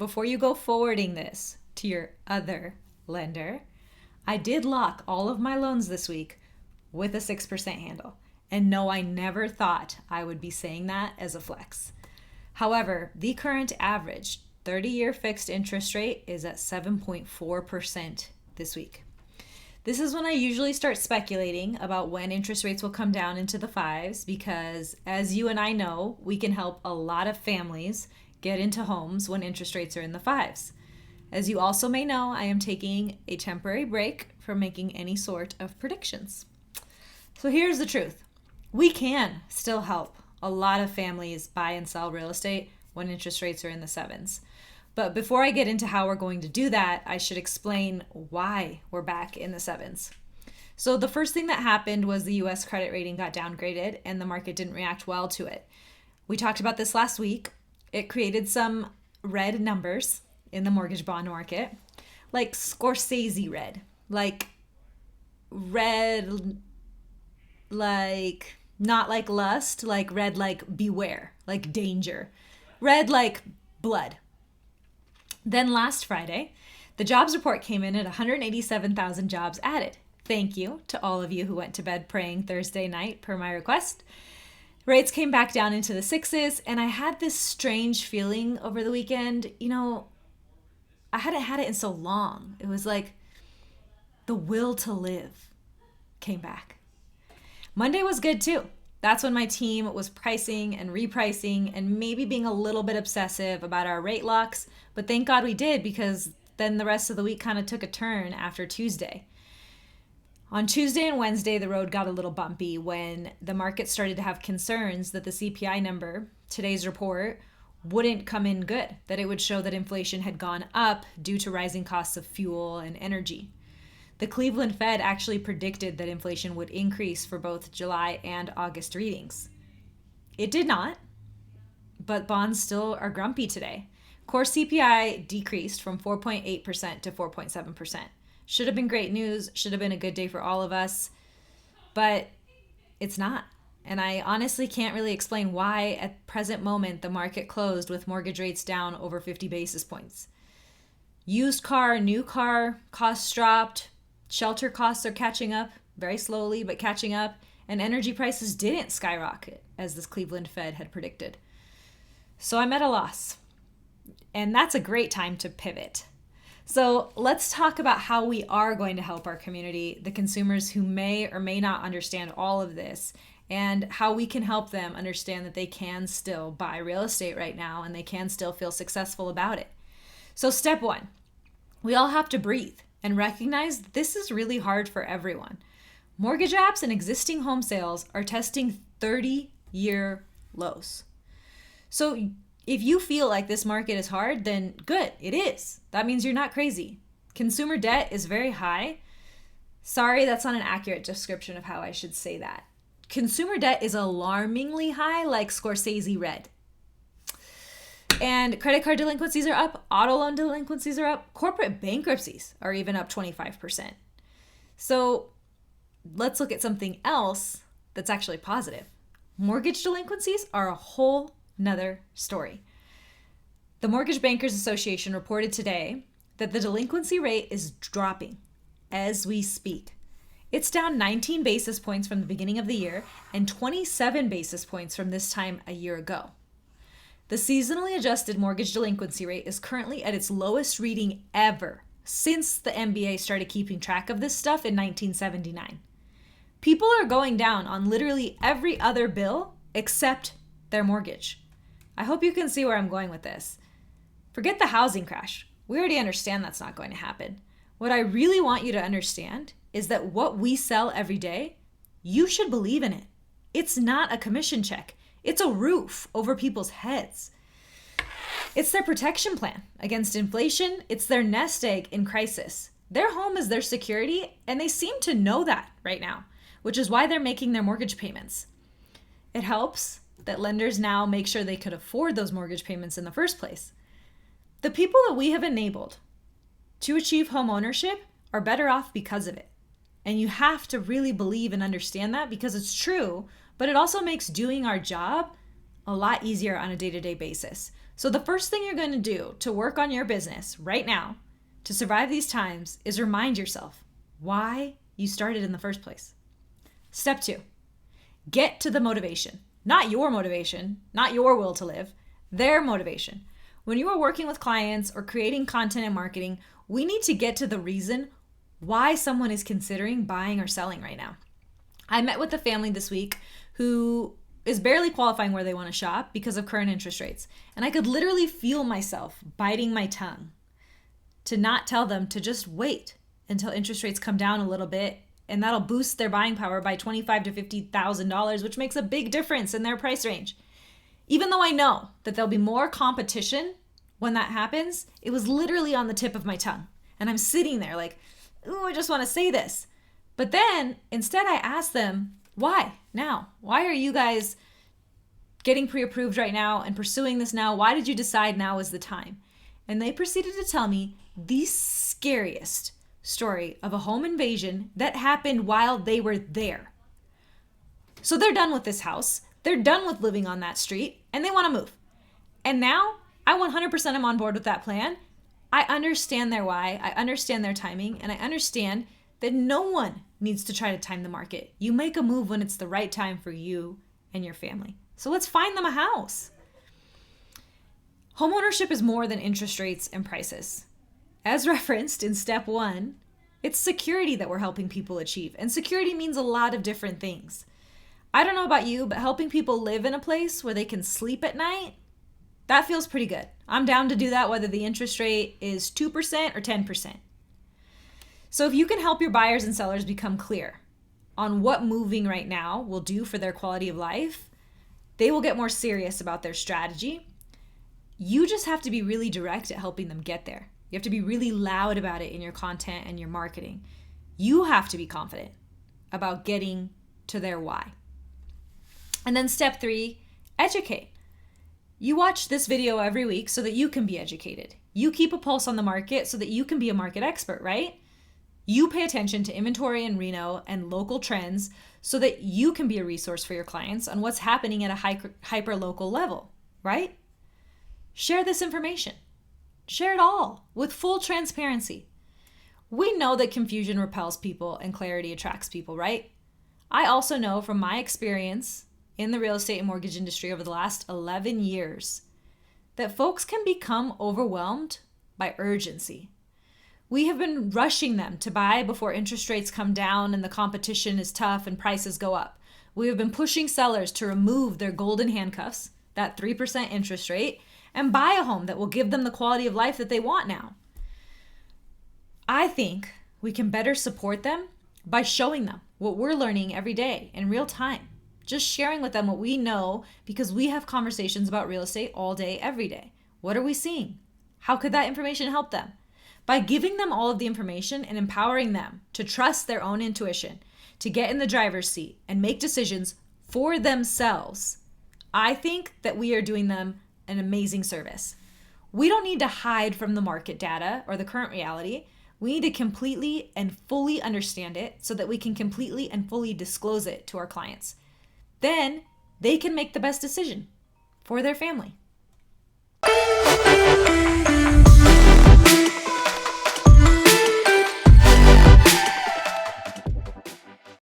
before you go forwarding this to your other lender, I did lock all of my loans this week with a 6% handle. And no, I never thought I would be saying that as a flex. However, the current average 30-year fixed interest rate is at 7.4% this week. This is when I usually start speculating about when interest rates will come down into the fives because, as you and I know, we can help a lot of families get into homes when interest rates are in the fives. As you also may know, I am taking a temporary break from making any sort of predictions. So here's the truth. We can still help a lot of families buy and sell real estate when interest rates are in the sevens. But before I get into how we're going to do that, I should explain why we're back in the sevens. So the first thing that happened was the US credit rating got downgraded and the market didn't react well to it. We talked about this last week. It created some red numbers in the mortgage bond market, like Scorsese red, like red, like not like lust, like red, like beware, like danger, red, like blood. Then last Friday, the jobs report came in at 187,000 jobs added. Thank you to all of you who went to bed praying Thursday night per my request. Rates came back down into the sixes, and I had this strange feeling over the weekend. I hadn't had it in so long. It was like the will to live came back. Monday was good too. That's when my team was pricing and repricing and maybe being a little bit obsessive about our rate locks. But thank God we did, because then the rest of the week kind of took a turn after Tuesday. On Tuesday and Wednesday, the road got a little bumpy when the market started to have concerns that the CPI number, today's report, wouldn't come in good, that it would show that inflation had gone up due to rising costs of fuel and energy. The Cleveland Fed actually predicted that inflation would increase for both July and August readings. It did not, but bonds still are grumpy today. Core CPI decreased from 4.8% to 4.7%. Should have been great news, should have been a good day for all of us, but it's not. And I honestly can't really explain why at present moment the market closed with mortgage rates down over 50 basis points. Used car, new car costs dropped. Shelter costs are catching up, very slowly, but catching up, and energy prices didn't skyrocket as this Cleveland Fed had predicted. So I'm at a loss, and that's a great time to pivot. So let's talk about how we are going to help our community, the consumers who may or may not understand all of this, and how we can help them understand that they can still buy real estate right now and they can still feel successful about it. So step one, we all have to breathe and recognize this is really hard for everyone. Mortgage apps and existing home sales are testing 30-year lows. So if you feel like this market is hard, then good, it is. That means you're not crazy. Consumer debt is very high. Sorry, that's not an accurate description of how I should say that. Consumer debt is alarmingly high, like Scorsese red. And credit card delinquencies are up, auto loan delinquencies are up, corporate bankruptcies are even up 25%. So let's look at something else that's actually positive. Mortgage delinquencies are a whole nother story. The Mortgage Bankers Association reported today that the delinquency rate is dropping as we speak. It's down 19 basis points from the beginning of the year and 27 basis points from this time a year ago. The seasonally adjusted mortgage delinquency rate is currently at its lowest reading ever since the MBA started keeping track of this stuff in 1979. People are going down on literally every other bill except their mortgage. I hope you can see where I'm going with this. Forget the housing crash. We already understand that's not going to happen. What I really want you to understand is that what we sell every day, you should believe in it. It's not a commission check. It's a roof over people's heads. It's their protection plan against inflation. It's their nest egg in crisis. Their home is their security, and they seem to know that right now, which is why they're making their mortgage payments. It helps that lenders now make sure they could afford those mortgage payments in the first place. The people that we have enabled to achieve home ownership are better off because of it. And you have to really believe and understand that, because it's true, but it also makes doing our job a lot easier on a day-to-day basis. So the first thing you're going to do to work on your business right now to survive these times is remind yourself why you started in the first place. Step 2, get to the motivation. Not your motivation, not your will to live, their motivation. When you are working with clients or creating content and marketing, we need to get to the reason why someone is considering buying or selling right now. I met with a family this week who is barely qualifying where they want to shop because of current interest rates. And I could literally feel myself biting my tongue to not tell them to just wait until interest rates come down a little bit, and that'll boost their buying power by $25,000 to $50,000, which makes a big difference in their price range. Even though I know that there'll be more competition when that happens, it was literally on the tip of my tongue. And I'm sitting there like, ooh, I just want to say this. But then instead I asked them, why now? Why are you guys getting pre-approved right now and pursuing this now? Why did you decide now is the time? And they proceeded to tell me the scariest story of a home invasion that happened while they were there. So they're done with this house. They're done with living on that street and they want to move. And now I 100% am on board with that plan. I understand their why. I understand their timing, and I understand that no one needs to try to time the market. You make a move when it's the right time for you and your family. So let's find them a house. Homeownership is more than interest rates and prices. As referenced in step 1, it's security that we're helping people achieve. And security means a lot of different things. I don't know about you, but helping people live in a place where they can sleep at night, that feels pretty good. I'm down to do that whether the interest rate is 2% or 10%. So if you can help your buyers and sellers become clear on what moving right now will do for their quality of life, they will get more serious about their strategy. You just have to be really direct at helping them get there. You have to be really loud about it in your content and your marketing. You have to be confident about getting to their why. And then step 3, educate. You watch this video every week so that you can be educated. You keep a pulse on the market so that you can be a market expert, right? You pay attention to inventory in Reno and local trends so that you can be a resource for your clients on what's happening at a hyper local level, right? Share this information. Share it all with full transparency. We know that confusion repels people and clarity attracts people, right? I also know from my experience in the real estate and mortgage industry over the last 11 years that folks can become overwhelmed by urgency. We have been rushing them to buy before interest rates come down and the competition is tough and prices go up. We have been pushing sellers to remove their golden handcuffs, that 3% interest rate, and buy a home that will give them the quality of life that they want now. I think we can better support them by showing them what we're learning every day in real time. Just sharing with them what we know because we have conversations about real estate all day, every day. What are we seeing? How could that information help them? By giving them all of the information and empowering them to trust their own intuition, to get in the driver's seat and make decisions for themselves, I think that we are doing them an amazing service. We don't need to hide from the market data or the current reality. We need to completely and fully understand it so that we can completely and fully disclose it to our clients. Then they can make the best decision for their family.